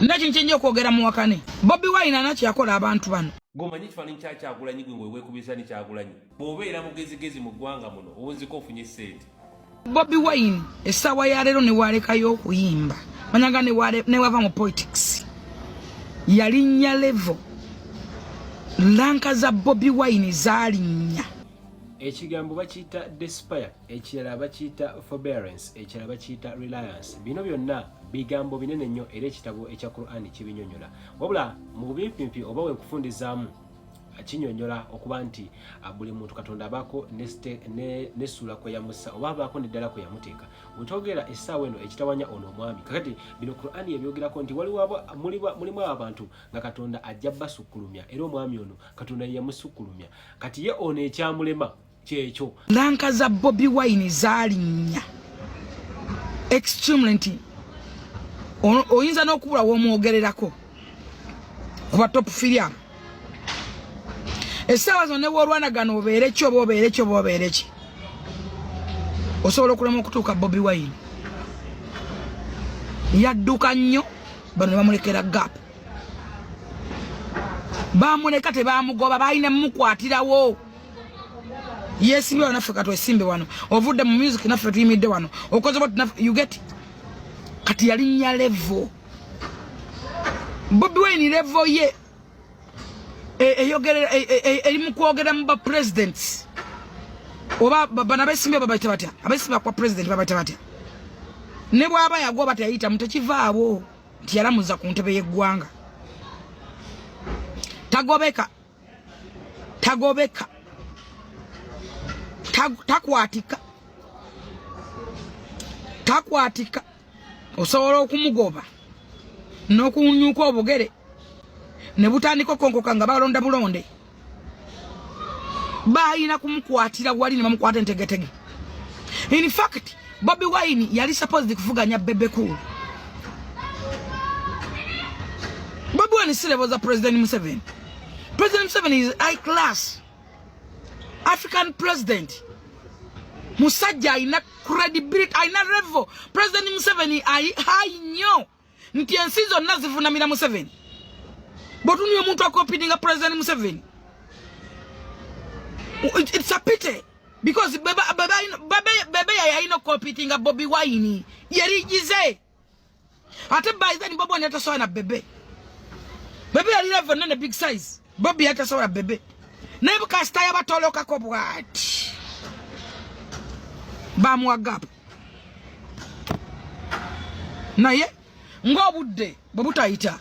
Ndakichenje okwogera mu wakane. Bobi Wine anakyakola abantu bano. Gomanyi kifaananyi kya Kyagulanyi gwe weekubisa ni Kyagulanyi. Bw'obeera mugezigezi mu ggwanga muno owunziko ofunye ssente. Bobi Wine essaawa ya leero ne waalekayo okuyimba. Manyaga ne wava mu politics. Yalinnya level. Lanka za Bobi Wine zalinnya. Ekigambo bakiyita despair, ekirala bakiyita forbearance, ekirala bakiyita reliance. Bino byonna bigambo binene nnyo era ekitabo ekya Qur'an kibinyonyola. Wabula mu bumpimpi oba we kufundizaamu kinyonyola okuba nti buli muntu Katonda abaako ne sula kwe yamussa oba abaako neddala kwe yamuteeka. Wetogera essaawa eno ekitawanya ono omwami. Kakati bino Qur'an ebyogerako nti mulimu abantu nga Katonda ajja basukkulumya era omwami ono Katonda yamusukkulumya. Kati ye ono ekyamulema kyekyo. Lanka za Bobi Wine zalinnya. Extremely nti oyinza n'okubula w'omwogererako kuba top firiamu. Essaawa zonna w'olwanagana obeere ki oba obeere ki oba obeere ki. Osobola okulema okutuuka Bobi Wine. Yadduka nnyo bano ne bamulekera gap. Bamuleka tebaamugoba balina mumukwatirawo. Yesimbe wano naffe katwesimbe wano. Ovudde mu music naffe tuyimidde wano. Okoze boti naffe you get it. Kati yalinnya level. Bobi Wine level ye. Elimu kwogera mu ba presidents. Oba bana besimbe babayita batya. Abesimbe kwa president babayita batya. Ne bwaba yagoba tayita mutekivaabo. Nti yalamuza ku ntebe y'eggwanga. Tagobeka. Takwatika. Osobola okumugoba. N'okunyuka obugere. Ne butandika konkoka nga balonda bulonde. Bayina kumukwatira wali ne bamukwata entegetege. In fact, Bobi Wine yali supposed kuvuganya Bebe Cool. Bobi Wine is still was a President Museveni. President Museveni is high class African president. Musajja aina credibility, aina level. President Museveni high nnyo. Nti ensi zonna zivuunamira Museveni. Botuni omuntu akompidinga President Museveni. It's a pity because bebe yayino competing Bobi Wine yerigize. Ate by then Bobi Wine atasowa na bebe. Bebe yali level nene big size. Bobi atasowa na bebe. Nebuka staya batoloka ko bwati. Bamwa gap. Naye ngobudde bobutayita.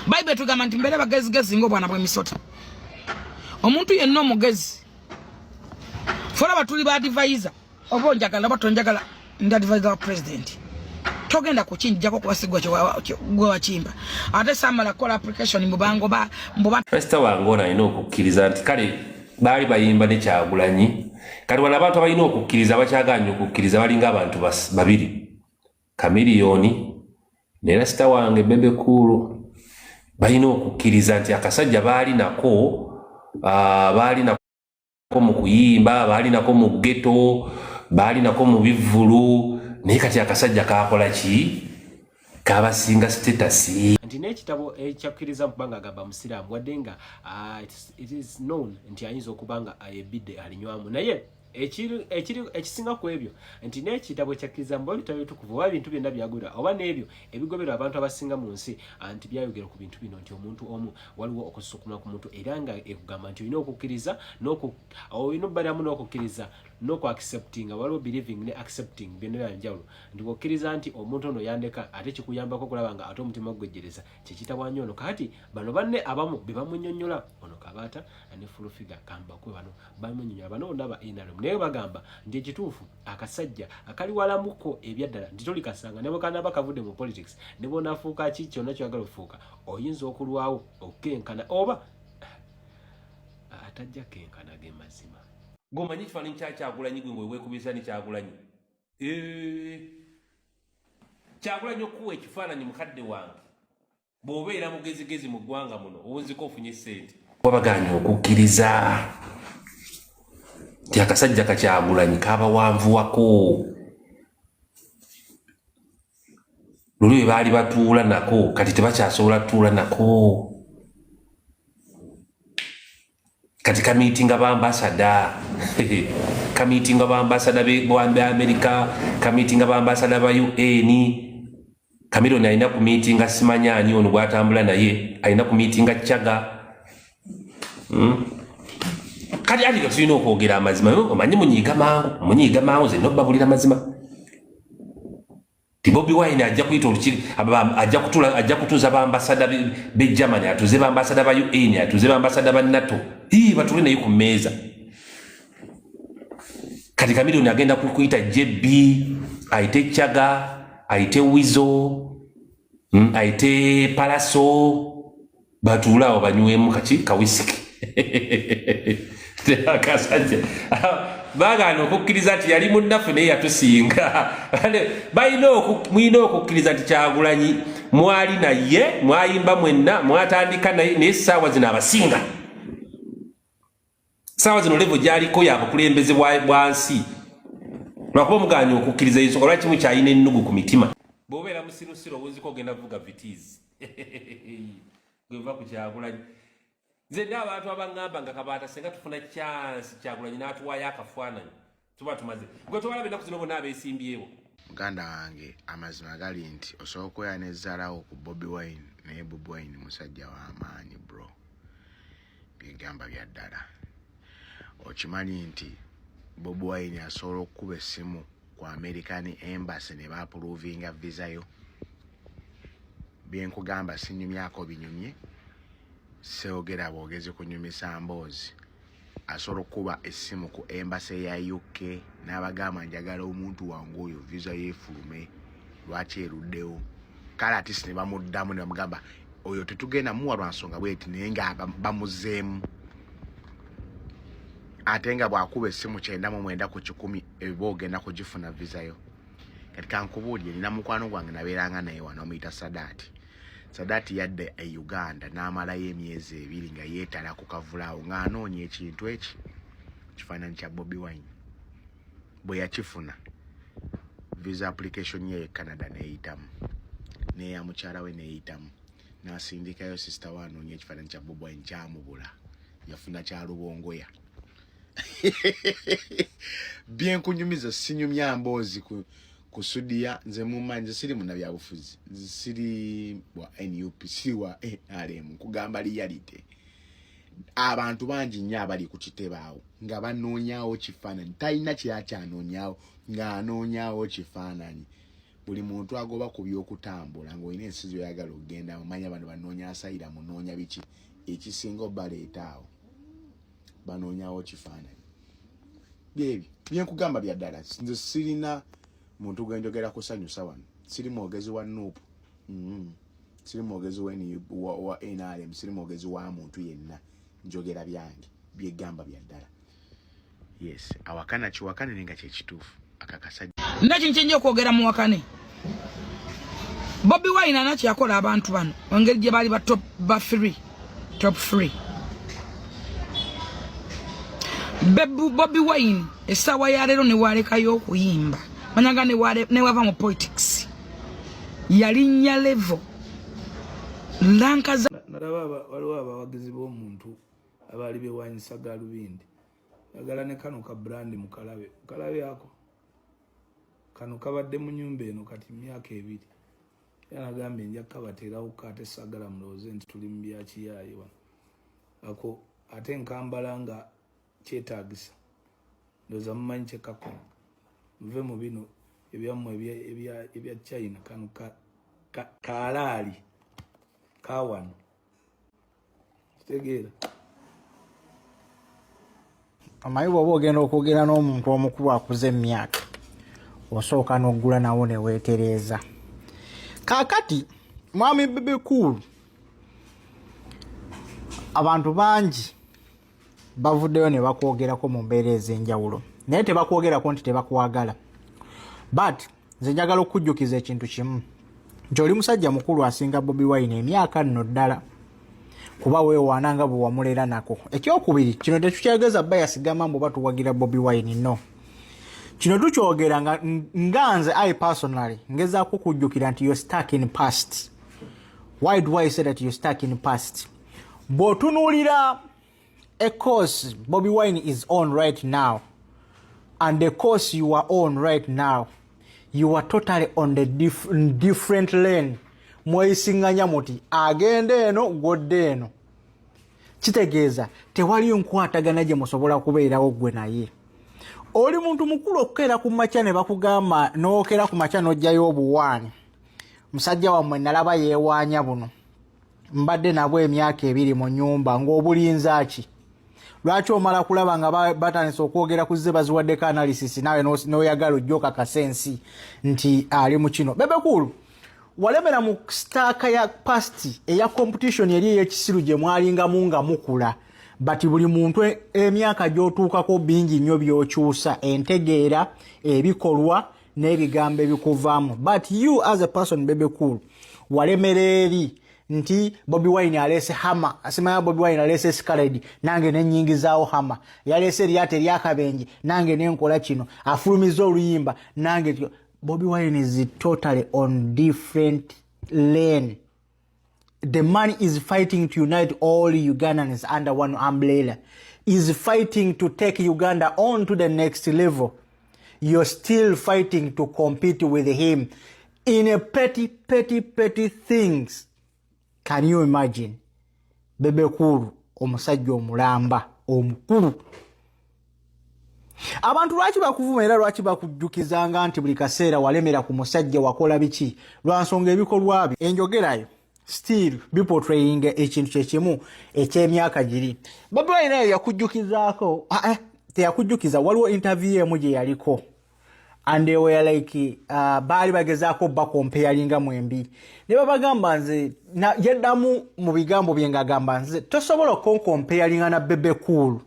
Bible tugamba nti mbere bagezigezi ngo bwana bwe misota. Omuntu yenna omugezi. Fora batuli ba advisor. Obo njagala batonjagala ndi advisor wa president. Togenda kukinjako kubasigwa gwe wachimba. Ate samala kola application mubango ba mbuba. First wangona ino okukkiriza nti kale baali bayimba ne Kyagulanyi. Kati wala abantu abalina okukkiriza bakyaganya okukkiriza balinga abantu babiri. Kamiliyoni ne Rasta wange Bebe Cool. Bayina okukkiriza nti akasajja baali nako mu kuyimba, baali nako mu ghetto, baali nako mu bivvulu, naye kati akasajja kakola ki? Kabasinga status. Nti n'ekitabo ekyakkiriza mu bbanga agamba musiraamu wadde nga it is known nti ayinza okubanga ebidde alinywamu naye ekisinga ku ebyo nti n'ekitabo ekyakkiriza mu bitabo ebitukuvu oba bintu byonna byagobera oba n'ebyo ebigobera abantu abasinga mu nsi nti byayogera ku bintu bino nti omuntu omu waliwo okusukuma ku muntu era nga ekugamba nti olina okukkiriza olina obbalamu n'okukkiriza n'oku-acceptinga waliwo believing ne accepting byonna byanjawulo nti okkiriza nti omuntu ono yandeka ate kikuyambako okulaba nga ate omutima gwejjereza kyekitawanyo ono kati bano banne abamu be bamunyonnyola ono Kabaata ne Full-Figure kambakwe bano bamunyonnyola bano ndaba inalo naye bagamba nti ekituufu akasajja akali walamuko ebyaddala nti tolikasanga ne bwekanaba kavudde mu politics ne bw'onaafuuka ki kyonna kyagala okufuuka oyinza okulwawo okukenkana oba atajja kenkana ge mazima. Gomanyi kifaananyi kya Kyagulanyi gwe weekubisa ni Kyagulanyi. Kyagulanyi okuwa ekifaananyi mukadde wange bw'obeera mugezigezi mu ggwanga muno owunziko ofunye ssente. Wabaganya okukkiriza nti akasajja ka Kyagulanyi kabawanvuwako. luli bali batuula nako kati tebakyasobola tuula nako kati kamitinga bambasada kamitinga bambasada be America kamitinga bambasada ba UN Cameron alina ku meetinga simanya ani ono bwatambula naye alina ku meetinga Chaga kati ali gasino okwogera amazima omanyi munyiga mangu ze nobabulira amazima Bobi Wine ajja kuyita olukiri ajja kutuza bambasada be Germany atuze bambasada ba UN atuze bambasada ba NATO batule naye ku mmeeza kati Cameron agenda kuyita JB aite Chaga aite Wizo aite Palaso batulao banywemu kawisiki Kasanje bagano okukkiriza nti yali munnafu naye yatusinga mwino okukkiriza nti Kyagulanyi mwali naye mwayimba mwenna mwatandika naye essaawa zino abasinga saawa zino levo gyaliko yabakulembeze bwansi lwakuba omuganya okukkiriza ensonga lwaki kimu kyalina ennugu ku mitima bw'obeera musirusiru owunziko ogenda vuga vitiizi gweva ku Kyagulanyi nze ndi abantu abangamba nga kabaata senga tufuna chance Kyagulanyi n'atuwaayo akafaananyi tuba tumaze gwe towalaba ennaku zino bonna abeesimbyewo muganda wange amazima gali nti osobola okweya nezzalawo ku Bobi Wine naye Bobi Wine musajja w'amaanyi bro byegamba bya ddala okimanyi nti Bobi Wine asobola okukuba essimu ku American Embassy ne baapuruvinga visa yo byenkugamba sinyumyako binyumye seogera bwogezi kunyumisa mboozi asobola okuba essimu ku Embassy ya UK n'abagamba njagala omuntu wangu oyo visa yeefulume lwaki eruddewo kale ati ne bamuddamu ne bamugamba oyo tetugenda muwa lwa nsonga bweti naye nga bamuzeemu ate nga bw'akuba essimu 99 ku 10 eba ogenda kugifuna visa yo kati kankubuulire nina mukwano gwange nabeeranga naye wano omuyita Sadati yadde e Uganda n'amalayo emyezi 2 nga yeetala ku kavulaawo ng'anoonya ekintu eki kifaananyi kya Bobi Wine bwe yakifuna visa application ye Canada neeyitamu neya mukyala we neeyitamu n'asindikayo sister we anoonya ekifaananyi kya Bobi Wine kyamubula yafuna kya lubongoya byenkunyumiza sinyumya mboozi kusudia nze mumanyi nze siri muna byabufuzi nze siri wa NUP siri wa NRM kugamba reality abantu bangi nnyo abali ku kitebaawo nga banoonyaawo kifaananyi talina kyakyanonyaawo ng'anoonyaawo kifaananyi buli muntu agoba ku by'okutambula ng'olina ensizo oyagala okugenda omanya bano banoonya asayira munoonya biki ekisinga obaleetaawo banoonyaawo kifaananyi byebyo byenkugamba bya ddala nze sirina muntu gwenjogera kusanyusa wano siri mwogezi wa NUP siri mwogezi wa NRM siri mwogezi wa muntu yenna njogera byange byegamba bya ddala yes awakana kiwakane nenga kyekituufu akakasajja nakinkyinja okwogera mu wakane Bobi Wine anakyakola abantu bano engeri gye baali top 3 Bobi Wine essaawa ya leero ne walekayo okuyimba manyaga ne wava mu politics yalinnya level lankaza naraba waliwo abawagizi b'omuntu abaali bewanyisa galubindi yagala ne kano ka brand mukalabe ako kano kabadde mu nyumba eno kati myaka 2 yanagambye nja kabateerawo kate sagala mulowooze nti tuli mu byakiyayi wano ako ate nkambala nga kyetaagisa ndowooza mumanyi kyekakola muve mu bino ebyammwe ebya China kano kalaali kawano kitegeera amayibo oba ogenda okwogera n'omuntu omukulu akuze emyaka osooka n'oggula nawo ne weetereeza kaakati mwami Bebe Cool abantu bangi bavuddeyo ne bakwogerako mu mbeera ez'enjawulo naye tebakwogerako nti tebakwagala but nze njagala okujjukiza ekintu kimu nti oli musajja mukulu asinga Bobi Wine emyaka nno ddala kuba weewaana nga bwe wamulera nako ekyokubiri kino tetukyageza bba yasigama mbu batuwagira Bobi Wine no kino tukyogera nga nze I personally ngezaako kujjukira nti you're stuck in past. Why do I say that you're stuck in past? Bw'otunuulira a course Bobi Wine is on right now and the course you are on right now, you are totally on the different lane. Mweyisinganya muti agende eno godde eno. Kitegeeza tewali nkwatagana gye musobola kubeerawo gwe naye. Oli muntu mukulu okukera ku makya ne bakugamba n'okera ku makya n'ojjayo obuwaani. Musajja wammwe nalaba yeewaanya buno. Mbadde nabwo emyaka 2 mu nnyumba ng'obulinza ki. Lwaki omala kulaba nga batandise okwogera ku zze baziwaddeko analysis nawe n'oyagala ojjoka kasensi nti ali mu kino. Bebe Cool, walemera mu staaka ya past eya competition eri ey'ekisiru gye mwalingamu nga mukula. But buli muntu emyaka gy'otuukako bingi nnyo by'okyusa entegeera ebikolwa n'ebigambo ebikuvaamu. But you as a person Bebe Cool walemera eri nti Bobi Wine alese hama, asimanya Bobi Wine alese Scarlet nange nenyingizaawo hama, yalese lyate lyakabenje nange nenkola kino, afulumiza oluyimba nange. Bobi Wine is totally on different lane. The man is fighting to unite all Ugandans under one umbrella. Is fighting to take Uganda on to the next level. You're still fighting to compete with him in a petty things. Can you imagine? Bebe Cool, omusajja omulamba, omukulu. Abantu lwaki bakuvuma era lwaki bakujjukizanga nti buli kaseera walemera ku musajja wakola biki lwansonga ebikolwa bye enjogerayo still biportraying ekintu kyekimu eky'emyaka giri. Bobi Wine naye yakujjukizaako teyakujjukiza. Waliwo interview emu gye yaliko and they were like baali bagezaako bakomparinga mwembi ne babagamba nze yaddamu mu bigambo bye ng'agamba nze tosobola okunkomparinga na Bebe Cool.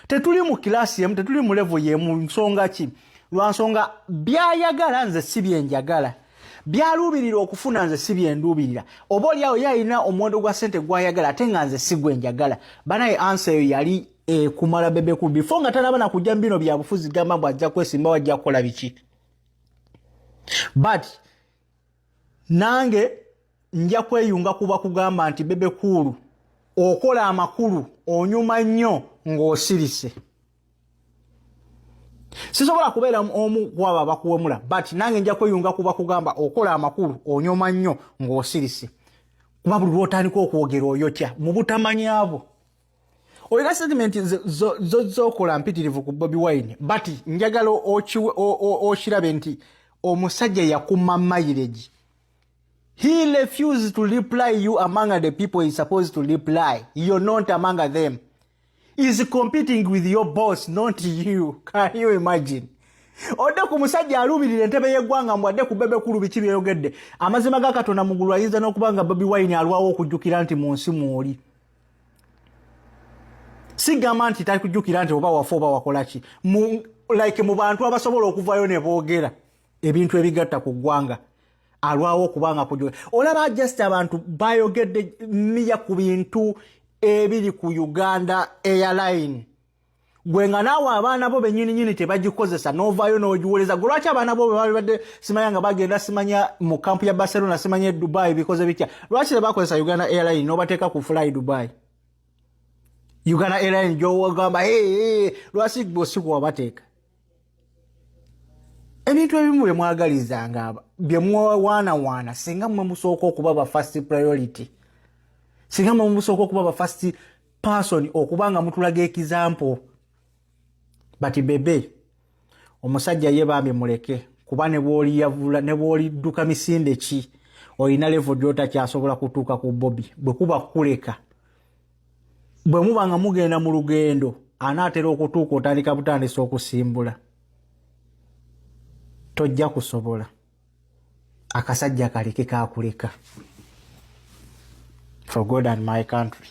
Tetuli mu kilasi yemu, tetuli mu level yemu. Nsonga ki? Lwansonga byayagala nze si byenjagala, byalubirira okufuna nze si byenduubirira. Oba oliawo yalina omuwendo gwa ssente gwayagala ate nga nze si gwenjagala. Banaye answer eyo yali kumala Bebe Cool before nga talaba na kujja mbino bya bufuzi gamba bwajja kwesimba wajja kukola biki. But nange nja kweyunga kuba kugamba nti Bebe Cool okola amakulu onyuma nnyo ng'osirise. Sisobola kubeera omu kwaba bakuwemula, but nange nja kweyunga kuba kugamba okola amakulu onyuma nnyo ng'osirise. Kuba buli lwotandika okwogera oyotya mu butamanyabo. Olina statement z'okola mpitirivu ku Bobi Wine, but njagala okirabe nti omusajja yakuma mileage. He refused to reply you among the people he's supposed to reply. You're not among them. He's competing with your boss, not you. Can you imagine? Ode ku musajja alubirira entebe y'eggwanga mbwadde ku Bebe Cool biki byeyogedde. Amazima ga Katonda mugulu ayinza n'okubanga Bobi Wine alwawo okujjukira nti mu nsi mw'oli. Sigamba nti takujjukira nti oba wafa oba wakola ki. Like mu bantu abasobola okuvayo ne boogera ebintu ebigatta ku ggwanga. Alwawo kubanga kujjo olaba just abantu bayogedde miya ku bintu ebiri ku Uganda Airline. Gwenga nawe abaana bo bennyini tebagikozesa n'ovaayo n'ogiwoleza. Lwaki abaana bo babadde simanya nga bagenda simanya mu kampu ya Barcelona simanya Dubai bikoze bitya. Lwaki tebakozesa Uganda Airline n'obateeka ku fly Dubai? Uganda Airline gy'ogamba lwaki bosi wabateeka. Ebintu ebimu bye mwagalizanga bye mwawaana singa mwe musooka okuba ba first priority. Singa mwe musooka okuba ba first person okubanga mutulaga example. But Bebe omusajja ye bambi muleke kuba ne bwoli yavula ne bwoli duka misinde ki olina level gyota kyasobola kutuuka ku Bobi bwe kuba kuleka. Bwe mubanga mugenda mu lugendo anaatera okutuuka otandika butandisa okusimbula. Tojja kusobola. Akasajja kaleke kakuleka. For God and my country.